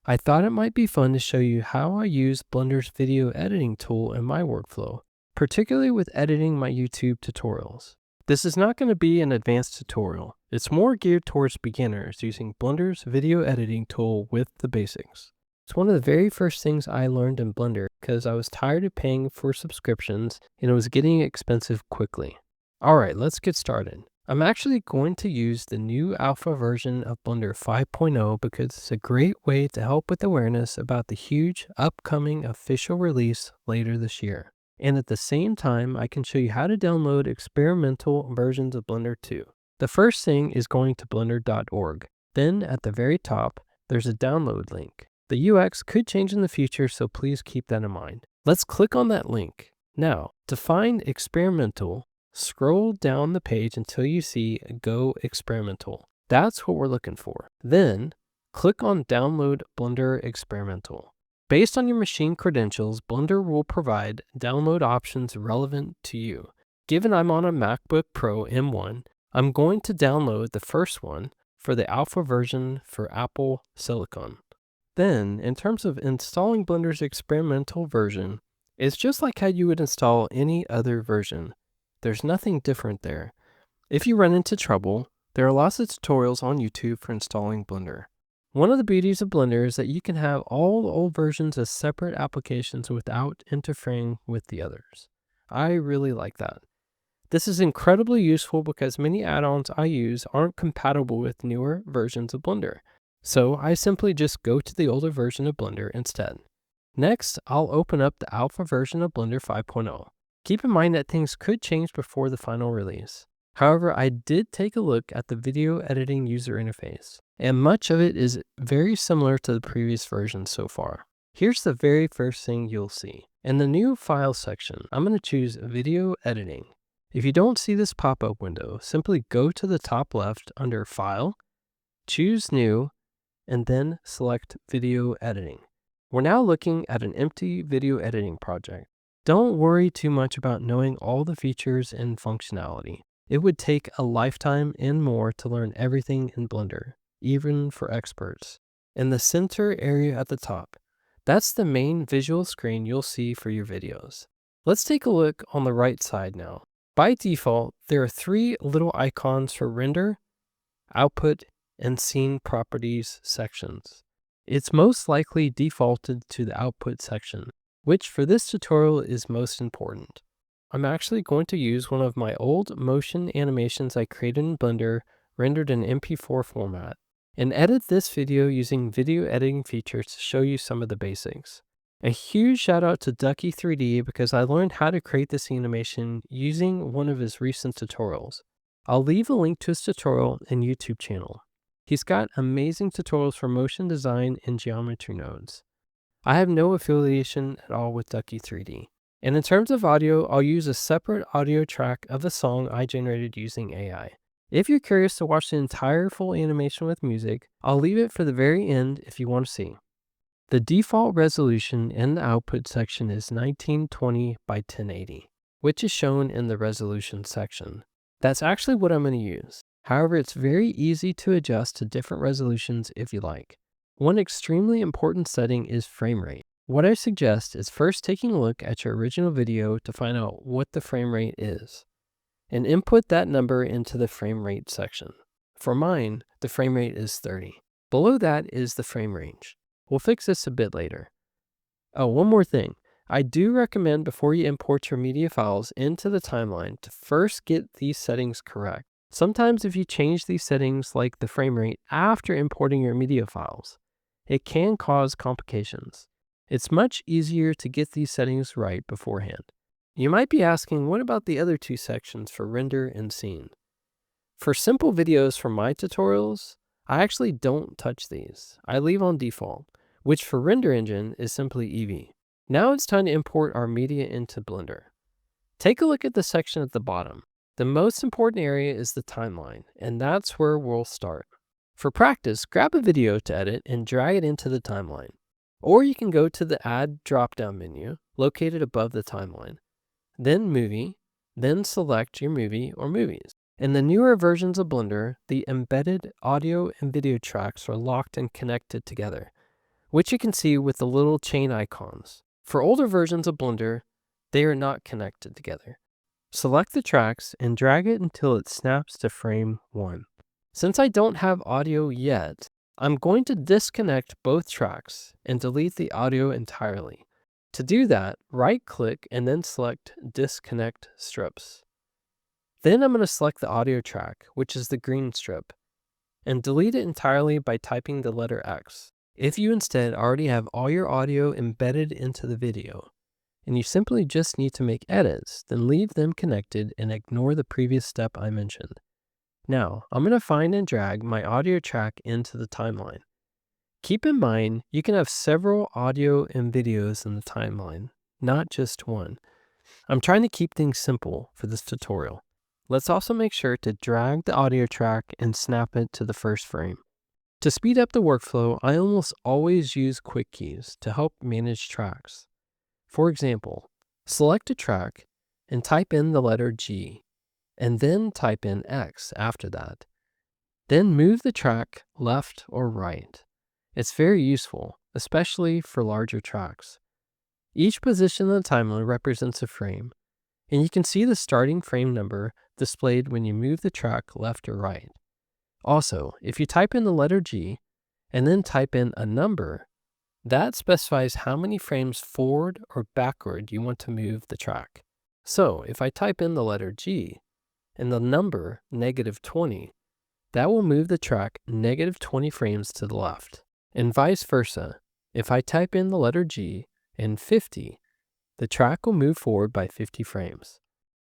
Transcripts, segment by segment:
I thought it might be fun to show you how I use Blender's video editing tool in my workflow, particularly with editing my YouTube tutorials. This is not going to be an advanced tutorial. It's more geared towards beginners using Blender's video editing tool with the basics. It's one of the very first things I learned in Blender because I was tired of paying for subscriptions and it was getting expensive quickly. Alright, let's get started. I'm actually going to use the new alpha version of Blender 5.0 because it's a great way to help with awareness about the huge upcoming official release later this year. And at the same time, I can show you how to download experimental versions of Blender 2. The first thing is going to blender.org. Then at the very top, there's a download link. The UX could change in the future, so please keep that in mind. Let's click on that link. Now, to find experimental, scroll down the page until you see Go Experimental. That's what we're looking for. Then, click on Download Blender Experimental. Based on your machine credentials, Blender will provide download options relevant to you. Given I'm on a MacBook Pro M1, I'm going to download the first one for the alpha version for Apple Silicon. Then, in terms of installing Blender's experimental version, it's just like how you would install any other version. There's nothing different there. If you run into trouble, there are lots of tutorials on YouTube for installing Blender. One of the beauties of Blender is that you can have all the old versions as separate applications without interfering with the others. I really like that. This is incredibly useful because many add-ons I use aren't compatible with newer versions of Blender. So I simply just go to the older version of Blender instead. Next, I'll open up the alpha version of Blender 5.0. Keep in mind that things could change before the final release. However, I did take a look at the video editing user interface, and much of it is very similar to the previous version so far. Here's the very first thing you'll see. In the new file section, I'm going to choose video editing. If you don't see this pop-up window, simply go to the top left under File, choose New, and then select Video Editing. We're now looking at an empty video editing project. Don't worry too much about knowing all the features and functionality. It would take a lifetime and more to learn everything in Blender, even for experts. In the center area at the top, that's the main visual screen you'll see for your videos. Let's take a look on the right side now. By default, there are three little icons for render, output, and scene properties sections. It's most likely defaulted to the output section, which for this tutorial is most important. I'm actually going to use one of my old motion animations I created in Blender, rendered in MP4 format, and edit this video using video editing features to show you some of the basics. A huge shout out to Ducky3D because I learned how to create this animation using one of his recent tutorials. I'll leave a link to his tutorial and YouTube channel. He's got amazing tutorials for motion design and geometry nodes. I have no affiliation at all with Ducky3D. And in terms of audio, I'll use a separate audio track of the song I generated using AI. If you're curious to watch the entire full animation with music, I'll leave it for the very end if you want to see. The default resolution in the output section is 1920 by 1080, which is shown in the resolution section. That's actually what I'm going to use. However, it's very easy to adjust to different resolutions if you like. One extremely important setting is frame rate. What I suggest is first taking a look at your original video to find out what the frame rate is, and input that number into the frame rate section. For mine, the frame rate is 30. Below that is the frame range. We'll fix this a bit later. Oh, one more thing. I do recommend before you import your media files into the timeline to first get these settings correct. Sometimes if you change these settings like the frame rate after importing your media files, it can cause complications. It's much easier to get these settings right beforehand. You might be asking, what about the other two sections for render and scene? For simple videos from my tutorials, I actually don't touch these. I leave on default, which for Render Engine is simply Eevee. Now it's time to import our media into Blender. Take a look at the section at the bottom. The most important area is the timeline, and that's where we'll start. For practice, grab a video to edit and drag it into the timeline. Or you can go to the Add drop-down menu located above the timeline, then Movie, then select your movie or movies. In the newer versions of Blender, the embedded audio and video tracks are locked and connected together, which you can see with the little chain icons. For older versions of Blender, they are not connected together. Select the tracks and drag it until it snaps to frame 1. Since I don't have audio yet, I'm going to disconnect both tracks and delete the audio entirely. To do that, right-click and then select Disconnect Strips. Then I'm going to select the audio track, which is the green strip, and delete it entirely by typing the letter X. If you instead already have all your audio embedded into the video, and you simply just need to make edits, then leave them connected and ignore the previous step I mentioned. Now, I'm going to find and drag my audio track into the timeline. Keep in mind, you can have several audio and videos in the timeline, not just one. I'm trying to keep things simple for this tutorial. Let's also make sure to drag the audio track and snap it to the first frame. To speed up the workflow, I almost always use quick keys to help manage tracks. For example, select a track and type in the letter G, and then type in X after that. Then move the track left or right. It's very useful, especially for larger tracks. Each position on the timeline represents a frame, and you can see the starting frame number displayed when you move the track left or right. Also, if you type in the letter G and then type in a number, that specifies how many frames forward or backward you want to move the track. So if I type in the letter G and the number -20, that will move the track -20 frames to the left. And vice versa, if I type in the letter G and 50, the track will move forward by 50 frames.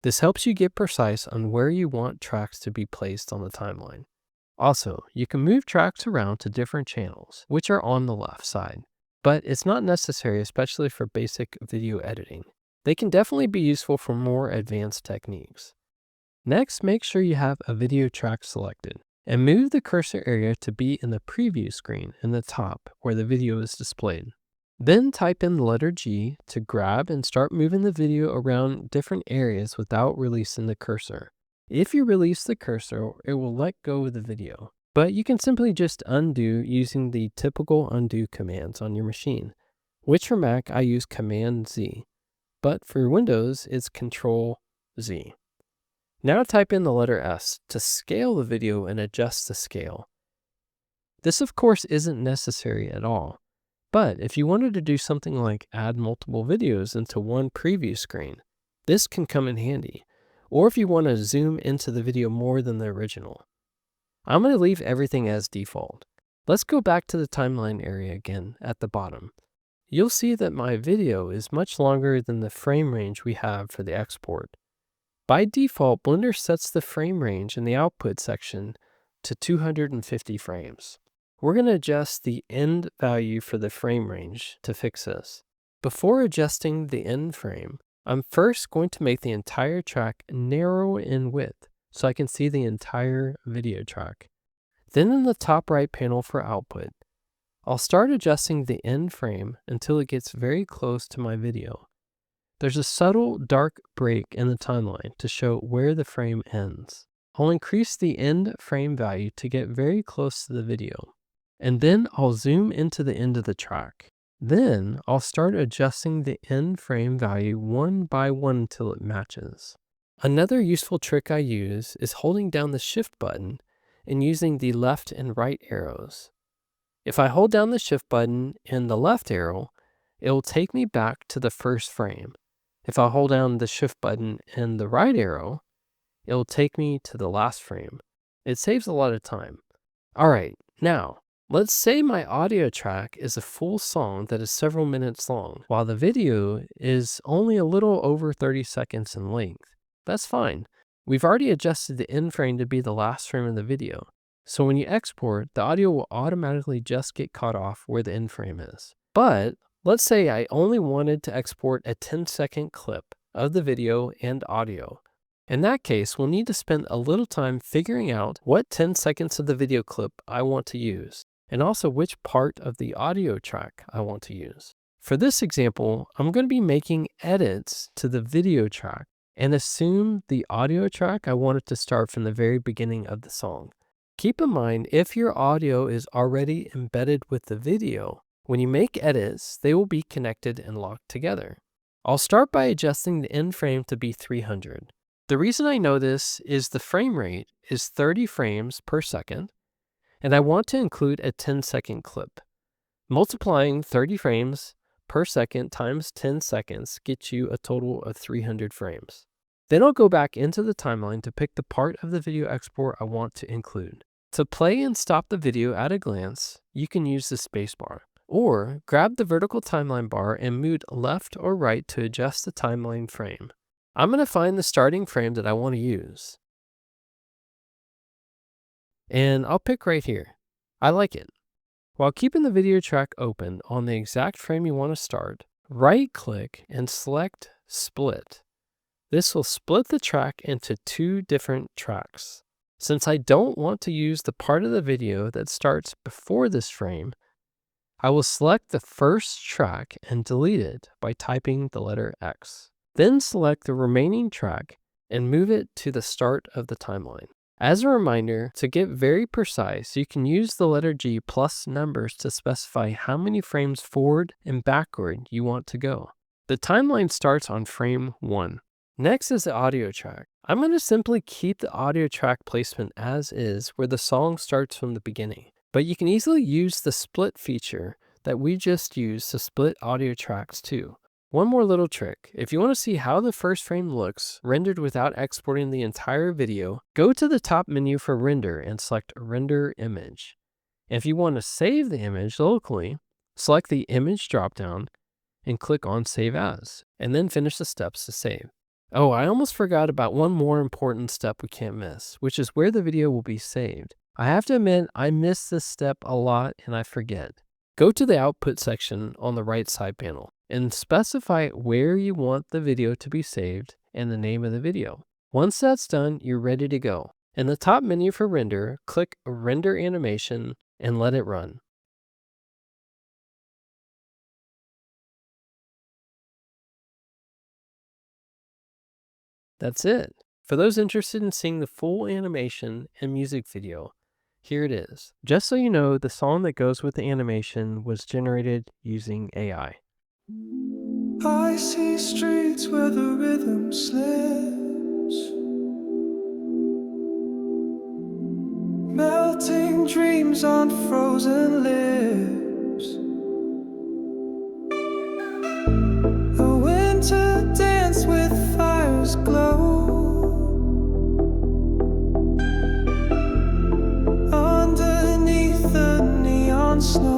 This helps you get precise on where you want tracks to be placed on the timeline. Also, you can move tracks around to different channels, which are on the left side, but it's not necessary, especially for basic video editing. They can definitely be useful for more advanced techniques. Next, make sure you have a video track selected, and move the cursor area to be in the preview screen in the top where the video is displayed. Then type in the letter G to grab and start moving the video around different areas without releasing the cursor. If you release the cursor, it will let go of the video, but you can simply just undo using the typical undo commands on your machine, which for Mac I use Command Z, but for Windows it's Control Z. Now type in the letter S to scale the video and adjust the scale. This of course isn't necessary at all, but if you wanted to do something like add multiple videos into one preview screen, this can come in handy, or if you want to zoom into the video more than the original. I'm going to leave everything as default. Let's go back to the timeline area again at the bottom. You'll see that my video is much longer than the frame range we have for the export. By default, Blender sets the frame range in the output section to 250 frames. We're going to adjust the end value for the frame range to fix this. Before adjusting the end frame, I'm first going to make the entire track narrow in width so I can see the entire video track. Then in the top right panel for output, I'll start adjusting the end frame until it gets very close to my video. There's a subtle dark break in the timeline to show where the frame ends. I'll increase the end frame value to get very close to the video, and then I'll zoom into the end of the track. Then I'll start adjusting the end frame value one by one until it matches. Another useful trick I use is holding down the Shift button and using the left and right arrows. If I hold down the Shift button and the left arrow, it will take me back to the first frame. If I hold down the Shift button and the right arrow, it will take me to the last frame. It saves a lot of time. Alright, now, let's say my audio track is a full song that is several minutes long, while the video is only a little over 30 seconds in length. That's fine. We've already adjusted the end frame to be the last frame of the video. So when you export, the audio will automatically just get cut off where the end frame is. But let's say I only wanted to export a 10-second clip of the video and audio. In that case, we'll need to spend a little time figuring out what 10 seconds of the video clip I want to use, and also which part of the audio track I want to use. For this example, I'm going to be making edits to the video track and assume the audio track I want it to start from the very beginning of the song. Keep in mind, if your audio is already embedded with the video, When you make edits, they will be connected and locked together. I'll start by adjusting the end frame to be 300. The reason I know this is the frame rate is 30 frames per second, and I want to include a 10-second clip. Multiplying 30 frames per second times 10 seconds gets you a total of 300 frames. Then I'll go back into the timeline to pick the part of the video export I want to include. To play and stop the video at a glance, you can use the spacebar, or grab the vertical timeline bar and move left or right to adjust the timeline frame. I'm going to find the starting frame that I want to use, and I'll pick right here. I like it. While keeping the video track open on the exact frame you want to start, right-click and select Split. This will split the track into 2 different tracks. Since I don't want to use the part of the video that starts before this frame, I will select the first track and delete it by typing the letter X. Then select the remaining track and move it to the start of the timeline. As a reminder, to get very precise, you can use the letter G plus numbers to specify how many frames forward and backward you want to go. The timeline starts on frame 1. Next is the audio track. I'm going to simply keep the audio track placement as is, where the song starts from the beginning. But you can easily use the split feature that we just used to split audio tracks too. One more little trick. If you want to see how the first frame looks rendered without exporting the entire video, go to the top menu for render and select render image. If you want to save the image locally, select the image dropdown and click on save as, and then finish the steps to save. Oh, I almost forgot about one more important step we can't miss, which is where the video will be saved. I have to admit, I miss this step a lot and I forget. Go to the output section on the right side panel and specify where you want the video to be saved and the name of the video. Once that's done, you're ready to go. In the top menu for render, click Render Animation and let it run. That's it. For those interested in seeing the full animation and music video, here it is. Just so you know, the song that goes with the animation was generated using AI. I see streets where the rhythm slips, melting dreams on frozen lips. A winter dance with fire's glow, underneath the neon snow.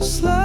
Slow